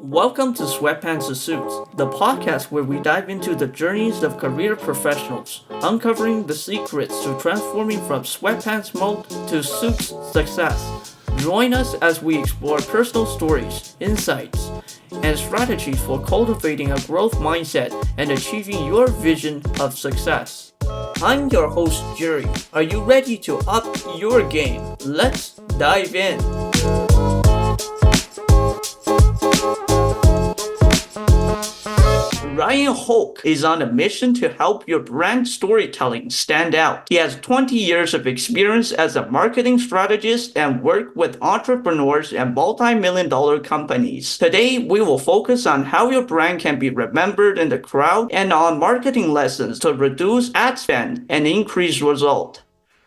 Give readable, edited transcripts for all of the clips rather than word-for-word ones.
Welcome to Sweatpants to Suits, the podcast where we dive into the journeys of career professionals, uncovering the secrets to transforming from sweatpants mode to suits success. Join us as we explore personal stories, insights, and strategies for cultivating a growth mindset and achieving your vision of success. I'm your host, Jerry. Are you ready to up your game? Let's dive in. Ryan Holck is on a mission to help your brand storytelling stand out. He has 20 years of experience as a marketing strategist and worked with entrepreneurs and multi-million-dollar companies. Today, we will focus on how your brand can be remembered in the crowd and on marketing lessons to reduce ad spend and increase result.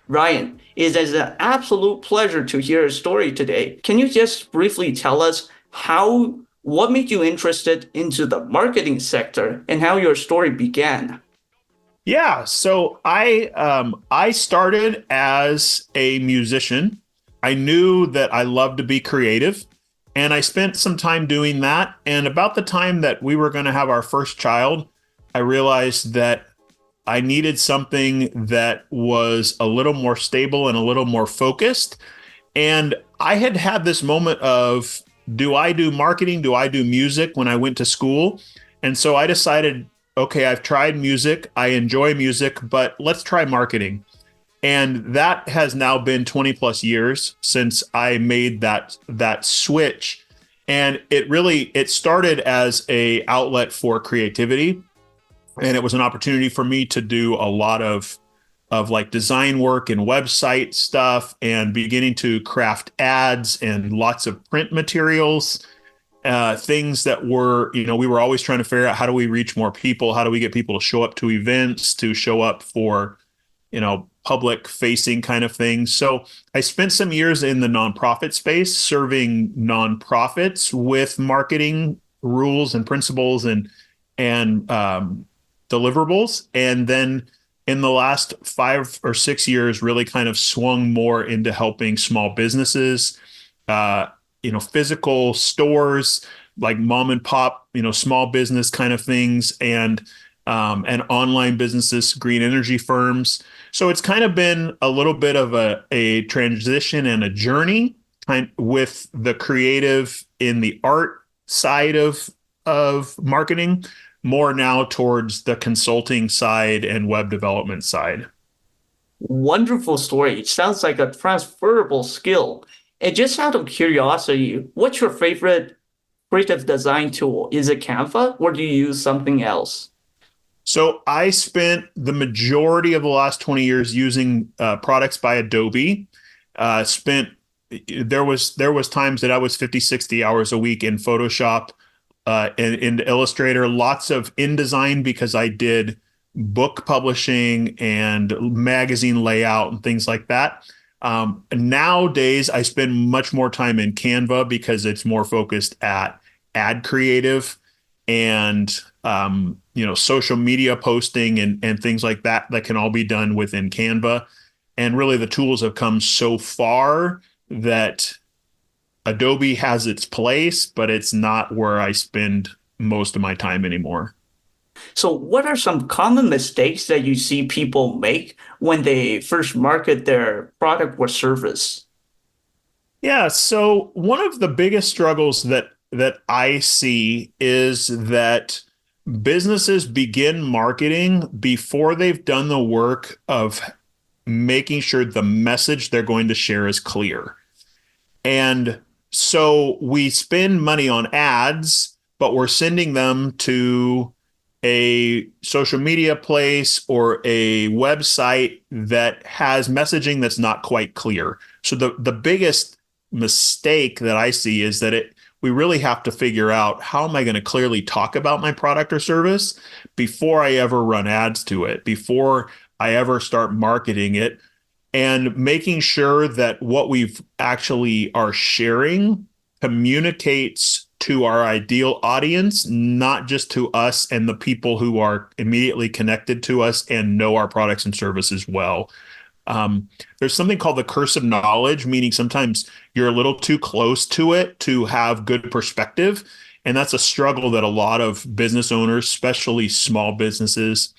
Ryan, it is an absolute pleasure to hear your story today. Can you just briefly tell us what made you interested into the marketing sector and how your story began? Yeah, so I started as a musician. I knew that I loved to be creative, and I spent some time doing that. And about the time that we were going to have our first child, I realized that I needed something that was a little more stable and a little more focused. And I had this moment of, do I do marketing? Do I do music when I went to school? And so I decided, okay, I've tried music. I enjoy music, but let's try marketing. And that has now been 20 plus years since I made that switch. And it started as a outlet for creativity. And it was an opportunity for me to do a lot of like design work and website stuff and beginning to craft ads and lots of print materials, things that were, we were always trying to figure out, how do we reach more people? How do we get people to show up to events, to show up for, public facing kind of things. So I spent some years in the nonprofit space, serving nonprofits with marketing rules and principles and deliverables. And then in the last 5 or 6 years, really kind of swung more into helping small businesses, physical stores, like mom and pop, small business kind of things, and online businesses, green energy firms. So it's kind of been a little bit of a transition and a journey with the creative in the art side of marketing, more now towards the consulting side and web development side. Wonderful story. It sounds like a transferable skill. And just out of curiosity, what's your favorite creative design tool? Is it Canva or do you use something else? So I spent the majority of the last 20 years using products by Adobe. There was times that I was 50, 60 hours a week in Photoshop, in Illustrator, lots of InDesign because I did book publishing and magazine layout and things like that. Nowadays, I spend much more time in Canva because it's more focused at ad creative and social media posting and things like that can all be done within Canva. And really, the tools have come so far that Adobe has its place, but it's not where I spend most of my time anymore. So what are some common mistakes that you see people make when they first market their product or service? Yeah, so one of the biggest struggles that I see is that businesses begin marketing before they've done the work of making sure the message they're going to share is clear. And so we spend money on ads, but we're sending them to a social media place or a website that has messaging that's not quite clear. So the biggest mistake that I see is that we really have to figure out, how am I going to clearly talk about my product or service before I ever run ads to it, before I ever start marketing it, and making sure that what we've actually are sharing communicates to our ideal audience, not just to us and the people who are immediately connected to us and know our products and services well. There's something called the curse of knowledge, meaning sometimes you're a little too close to it to have good perspective. And that's a struggle that a lot of business owners, especially small businesses,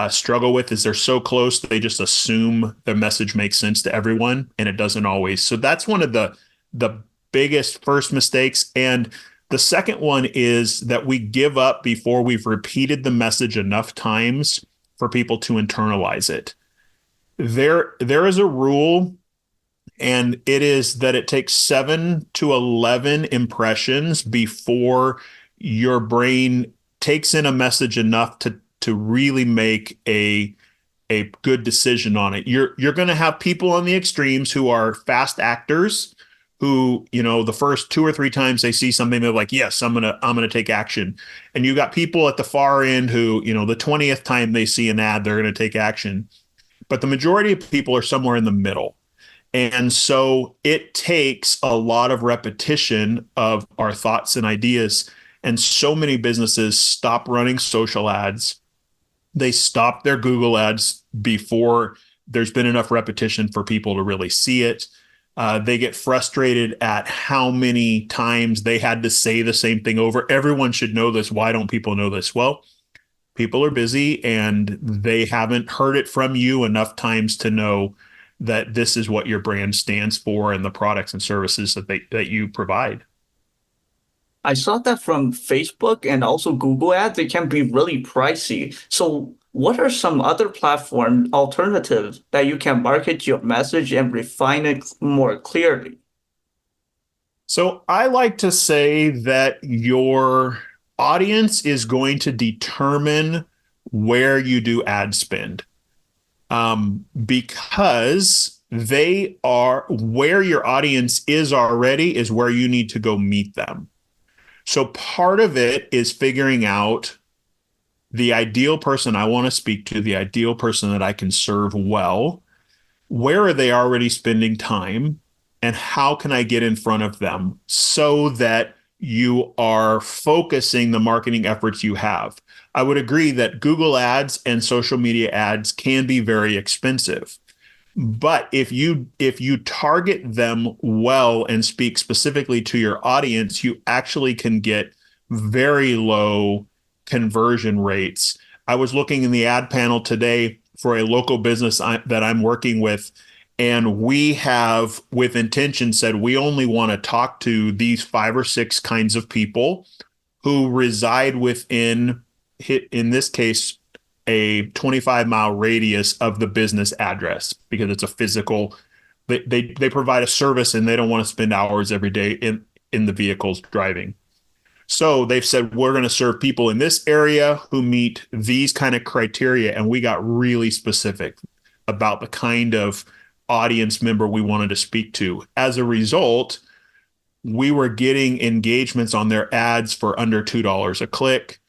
struggle with is they're so close they just assume the message makes sense to everyone, and it doesn't always. So that's one of the biggest first mistakes. And the second one is that we give up before we've repeated the message enough times for people to internalize it. There is a rule, and it is that it takes 7 to 11 impressions before your brain takes in a message enough to really make a good decision on it. You're going to have people on the extremes who are fast actors who, the first 2 or 3 times they see something, they're like, yes, I'm going to take action. And you got people at the far end who, the 20th time they see an ad, they're going to take action. But the majority of people are somewhere in the middle. And so it takes a lot of repetition of our thoughts and ideas. And so many businesses stop running social ads. They stop their Google ads before there's been enough repetition for people to really see it. They get frustrated at how many times they had to say the same thing over. Everyone should know this. Why don't people know this? Well, people are busy and they haven't heard it from you enough times to know that this is what your brand stands for and the products and services that you provide. I saw that from Facebook and also Google ads, they can be really pricey. So what are some other platform alternatives that you can market your message and refine it more clearly? So I like to say that your audience is going to determine where you do ad spend, because they are where your audience is already is where you need to go meet them. So part of it is figuring out the ideal person I want to speak to, the ideal person that I can serve well. Where are they already spending time? And how can I get in front of them so that you are focusing the marketing efforts you have? I would agree that Google ads and social media ads can be very expensive. But if you target them well and speak specifically to your audience, you actually can get very low conversion rates. I was looking in the ad panel today for a local business that I'm working with, and we have, with intention, said we only want to talk to these 5 or 6 kinds of people who reside within, in this case, a 25-mile radius of the business address, because it's a physical, they provide a service and they don't want to spend hours every day in the vehicles driving. So they've said, we're going to serve people in this area who meet these kind of criteria. And we got really specific about the kind of audience member we wanted to speak to. As a result, we were getting engagements on their ads for under $2 a click.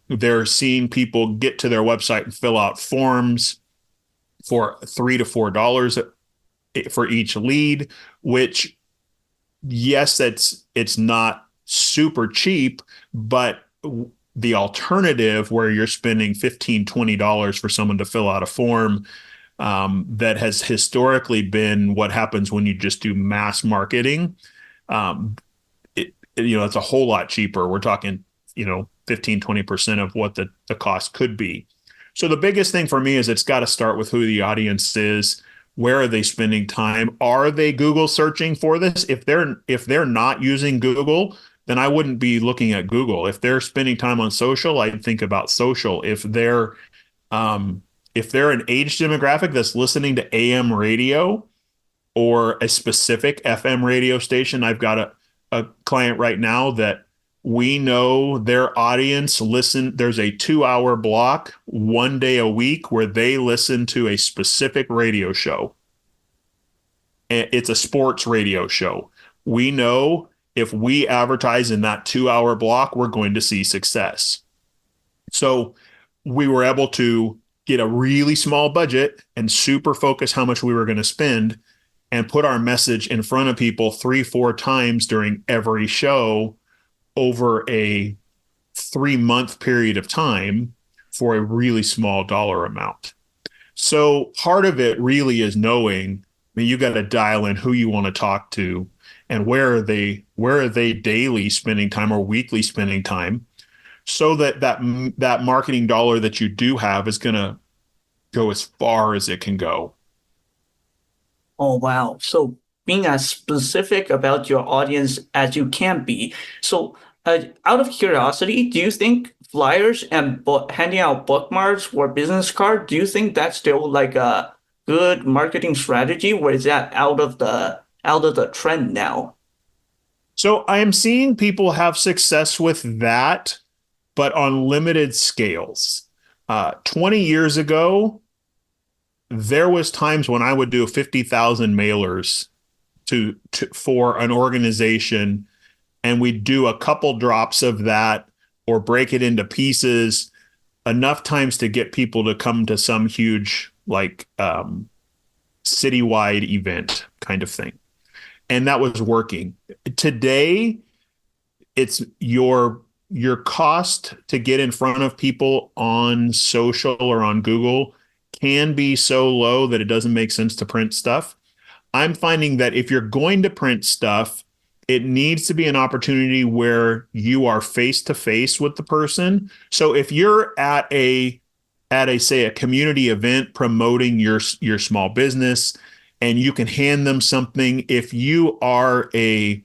They're seeing people get to their website and fill out forms for $3 to $4 for each lead, which, yes, it's not super cheap, but the alternative where you're spending $15-20 for someone to fill out a form, that has historically been what happens when you just do mass marketing. It's a whole lot cheaper. We're talking, 15-20% of what the cost could be. So the biggest thing for me is it's got to start with who the audience is. Where are they spending time? Are they Google searching for this? If they're not using Google, then I wouldn't be looking at Google. If they're spending time on social, I'd think about social. If they're an age demographic that's listening to AM radio or a specific FM radio station, I've got a client right now that we know their audience there's a 2-hour block 1 day a week where they listen to a specific radio show. It's a sports radio show. We know if we advertise in that 2-hour block, we're going to see success. So we were able to get a really small budget and super focus how much we were going to spend and put our message in front of people 3-4 times during every show over a 3-month period of time for a really small dollar amount. So part of it really is knowing, I mean, you got to dial in who you want to talk to and where are they daily spending time or weekly spending time, so that marketing dollar that you do have is going to go as far as it can go. Oh, wow. So being as specific about your audience as you can be. So, out of curiosity, do you think flyers and handing out bookmarks or business cards, do you think that's still like a good marketing strategy, or is that out of the trend now? So I am seeing people have success with that, but on limited scales. 20 years ago, there was times when I would do 50,000 mailers for an organization, and we'd do a couple drops of that or break it into pieces enough times to get people to come to some huge like citywide event kind of thing. And that was working. Today, it's your cost to get in front of people on social or on Google can be so low that it doesn't make sense to print stuff. I'm finding that if you're going to print stuff, it needs to be an opportunity where you are face to face with the person. So if you're at a say a community event promoting your small business and you can hand them something, if you are a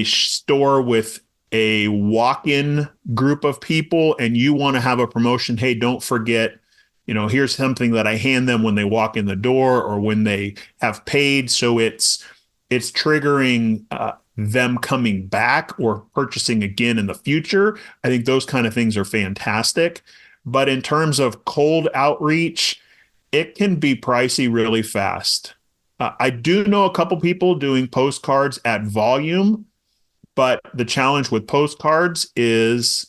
store with a walk-in group of people and you want to have a promotion, hey, don't forget, here's something that I hand them when they walk in the door or when they have paid. So it's triggering them coming back or purchasing again in the future. I think those kind of things are fantastic. But in terms of cold outreach, it can be pricey really fast. I do know a couple people doing postcards at volume, but the challenge with postcards is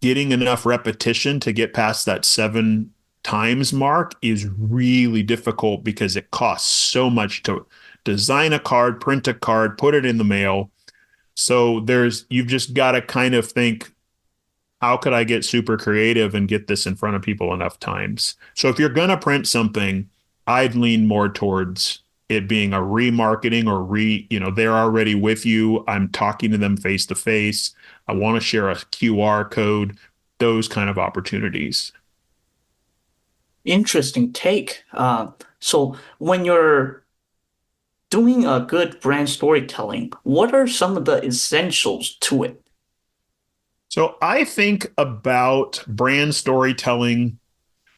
getting enough repetition to get past that 7 times mark is really difficult because it costs so much to design a card, print a card, put it in the mail. So you've just got to kind of think, how could I get super creative and get this in front of people enough times? So if you're going to print something, I'd lean more towards it being a remarketing or they're already with you. I'm talking to them face to face. I want to share a QR code, those kind of opportunities. Interesting take. So when you're doing a good brand storytelling, what are some of the essentials to it? So I think about brand storytelling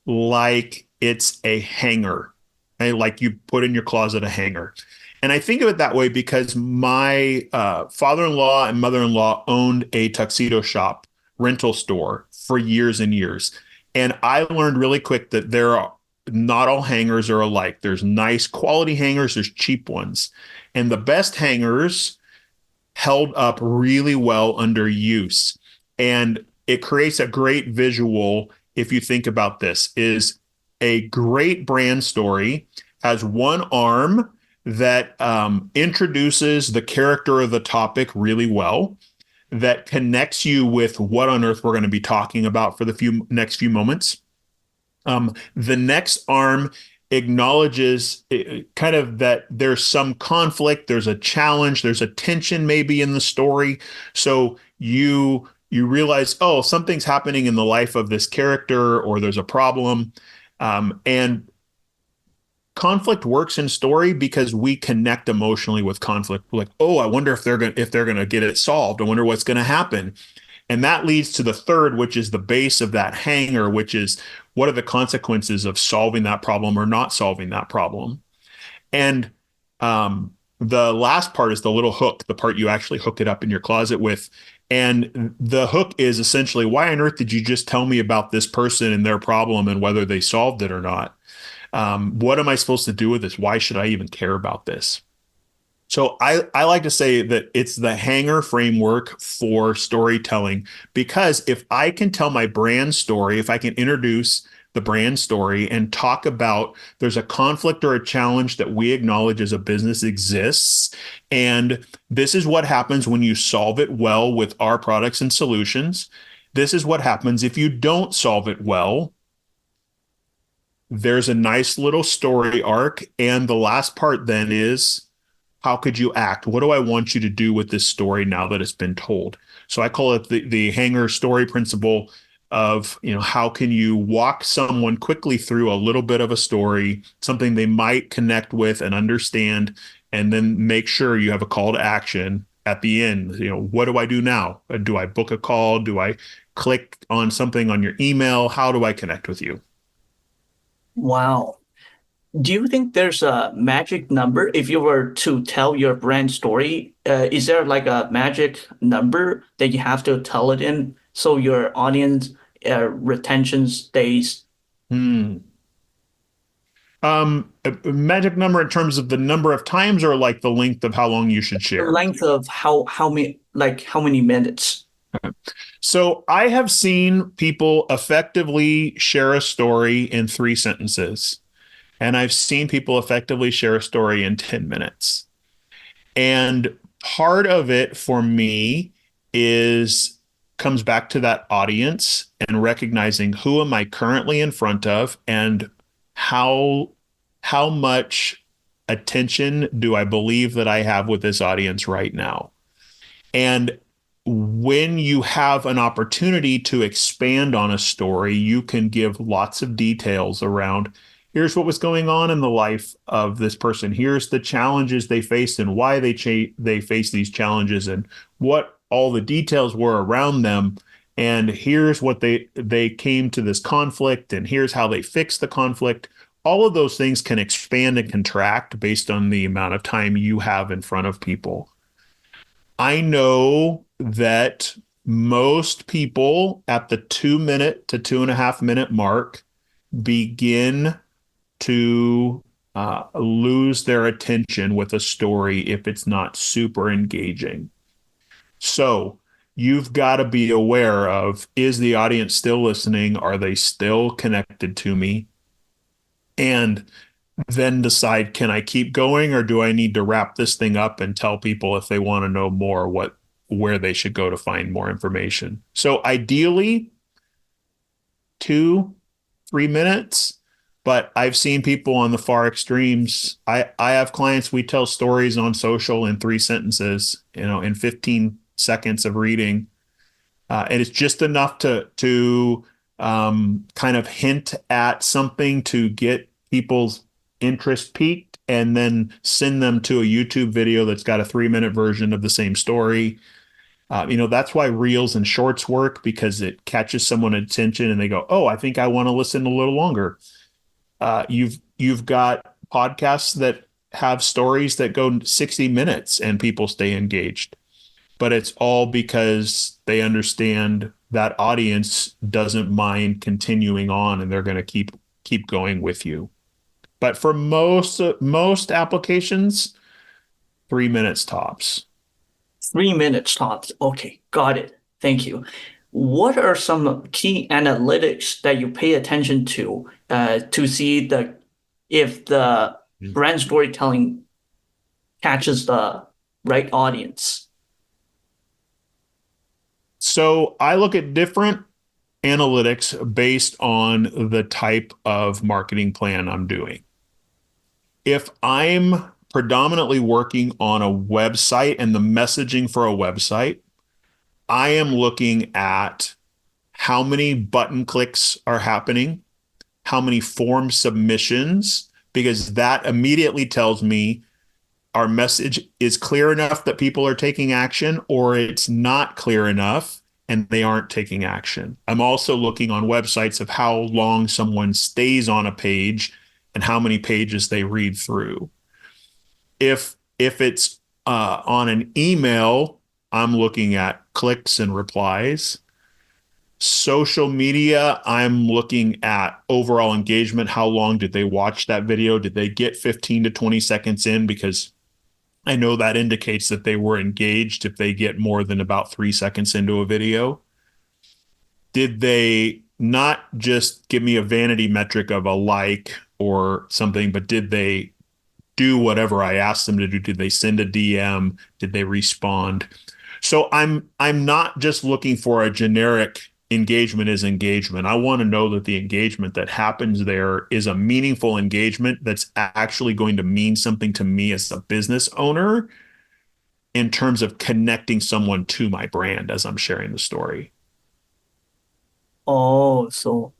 like it's a hanger, okay? Like you put in your closet a hanger. And I think of it that way because my father-in-law and mother-in-law owned a tuxedo shop rental store for years and years. And I learned really quick that not all hangers are alike. There's nice quality hangers, there's cheap ones. And the best hangers held up really well under use. And it creates a great visual. If you think about this, is a great brand story has one arm that introduces the character of the topic really well, that connects you with what on earth we're going to be talking about for the next few moments. The next arm acknowledges kind of that there's some conflict, there's a challenge, there's a tension maybe in the story. So you realize, oh, something's happening in the life of this character, or there's a problem. And conflict works in story because we connect emotionally with conflict. We're like, oh, I wonder if they're gonna get it solved. I wonder what's gonna happen. And that leads to the third, which is the base of that hanger, which is what are the consequences of solving that problem or not solving that problem. And the last part is the little hook, the part you actually hook it up in your closet with. And the hook is essentially, why on earth did you just tell me about this person and their problem and whether they solved it or not? What am I supposed to do with this? Why should I even care about this? So I like to say that it's the hanger framework for storytelling, because if I can tell my brand story, if I can introduce the brand story and talk about there's a conflict or a challenge that we acknowledge as a business exists, and this is what happens when you solve it well with our products and solutions. This is what happens if you don't solve it well. there's a nice little story arc. And the last part then is, how could you act? What do I want you to do with this story now that it's been told? So I call it the hanger story principle of, how can you walk someone quickly through a little bit of a story, something they might connect with and understand, and then make sure you have a call to action at the end. What do I do now? Do I book a call? Do I click on something on your email? How do I connect with you? Wow. Do you think there's a magic number if you were to tell your brand story? Is there like a magic number that you have to tell it in so your audience retention stays Hmm. A magic number in terms of the number of times, or like the length of how long you should the share? length of how many minutes? So I have seen people effectively share a story in 3 sentences, and I've seen people effectively share a story in 10 minutes. And part of it for me is comes back to that audience and recognizing who am I currently in front of, and how how much attention do I believe that I have with this audience right now. And when you have an opportunity to expand on a story, you can give lots of details around, here's what was going on in the life of this person. Here's the challenges they faced and why they faced these challenges, and what all the details were around them. And here's what they came to this conflict, and here's how they fixed the conflict. All of those things can expand and contract based on the amount of time you have in front of people. I know that most people at the 2 minute to 2.5 minute mark begin to lose their attention with a story if it's not super engaging. So you've got to be aware of, is the audience still listening? Are they still connected to me? And then decide, can I keep going, or do I need to wrap this thing up and tell people, if they want to know more, where they should go to find more information? So ideally 2-3 minutes, but I've seen people on the far extremes. I have clients, we tell stories on social in 3 sentences, in 15 seconds of reading. And it's just enough to kind of hint at something to get people's interest peaked, and then send them to a YouTube video that's got a 3 minute version of the same story. That's why reels and shorts work, because it catches someone's attention and they go, oh, I think I want to listen a little longer. You've got podcasts that have stories that go 60 minutes and people stay engaged, but it's all because they understand that audience doesn't mind continuing on, and they're going to keep going with you. But for most applications, 3 minutes tops. 3 minutes tops. Okay, got it. Thank you. What are some key analytics that you pay attention to see if the brand storytelling catches the right audience? So I look at different analytics based on the type of marketing plan I'm doing. If I'm predominantly working on a website and the messaging for a website, I am looking at how many button clicks are happening, how many form submissions, because that immediately tells me our message is clear enough that people are taking action, or it's not clear enough and they aren't taking action. I'm also looking on websites of how long someone stays on a page and how many pages they read through. If it's on an email, I'm looking at clicks and replies. Social media, I'm looking at overall engagement. How long did they watch that video? Did they get 15 to 20 seconds in? Because I know that indicates that they were engaged if they get more than about 3 seconds into a video. Did they not just give me a vanity metric of a like or something, but did they do whatever I asked them to do? Did they send a DM? Did they respond? So I'm not just looking for a generic engagement is engagement. I want to know that the engagement that happens there is a meaningful engagement that's actually going to mean something to me as a business owner in terms of connecting someone to my brand as I'm sharing the story. Oh, so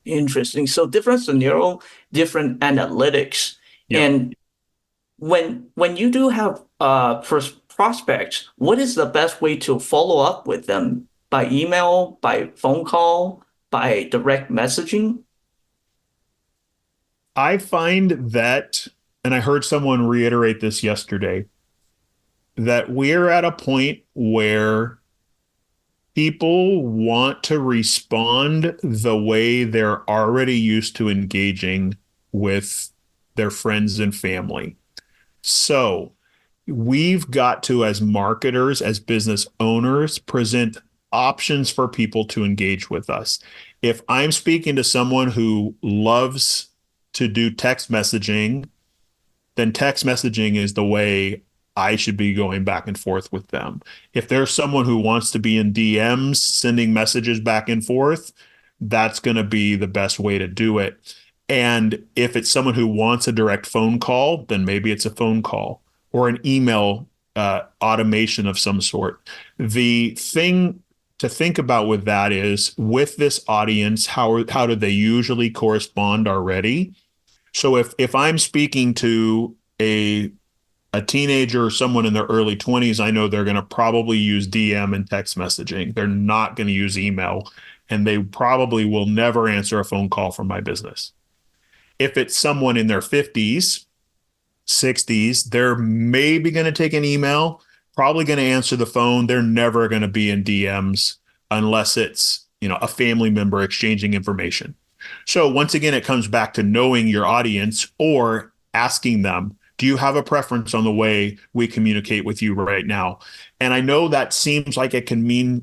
interesting. So different scenario, different analytics. Yep. And when you do have prospects, what is the best way to follow up with them? By email, by phone call, by direct messaging? I find that, and I heard someone reiterate this yesterday, that we're at a point where people want to respond the way they're already used to engaging with their friends and family. So we've got to, as marketers, as business owners, present options for people to engage with us. If I'm speaking to someone who loves to do text messaging, then text messaging is the way I should be going back and forth with them. If there's someone who wants to be in DMs, sending messages back and forth, that's going to be the best way to do it. And if it's someone who wants a direct phone call, then maybe it's a phone call or an email automation of some sort. The thing to think about with that is, with this audience, how do they usually correspond already? So if I'm speaking to a teenager or someone in their early 20s, I know they're going to probably use DM and text messaging. They're not going to use email, and they probably will never answer a phone call from my business. If it's someone in their 50s, 60s, they're maybe going to take an email, probably going to answer the phone. They're never going to be in DMs unless it's, a family member exchanging information. So once again, it comes back to knowing your audience or asking them, do you have a preference on the way we communicate with you right now? And I know that seems like it can mean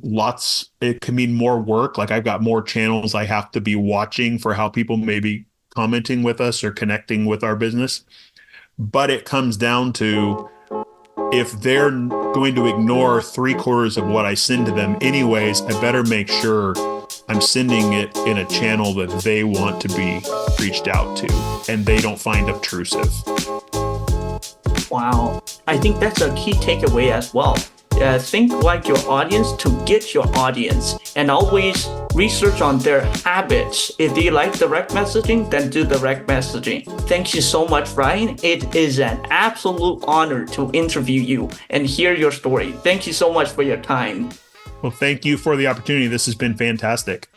more work. Like, I've got more channels I have to be watching for how people may be commenting with us or connecting with our business. But it comes down to, if they're going to ignore 3/4 of what I send to them anyways, I better make sure I'm sending it in a channel that they want to be reached out to and they don't find obtrusive. Wow. I think that's a key takeaway as well. Think like your audience to get your audience, and always research on their habits. If they like direct messaging, then do direct messaging. Thank you so much, Ryan. It is an absolute honor to interview you and hear your story. Thank you so much for your time. Well, thank you for the opportunity. This has been fantastic.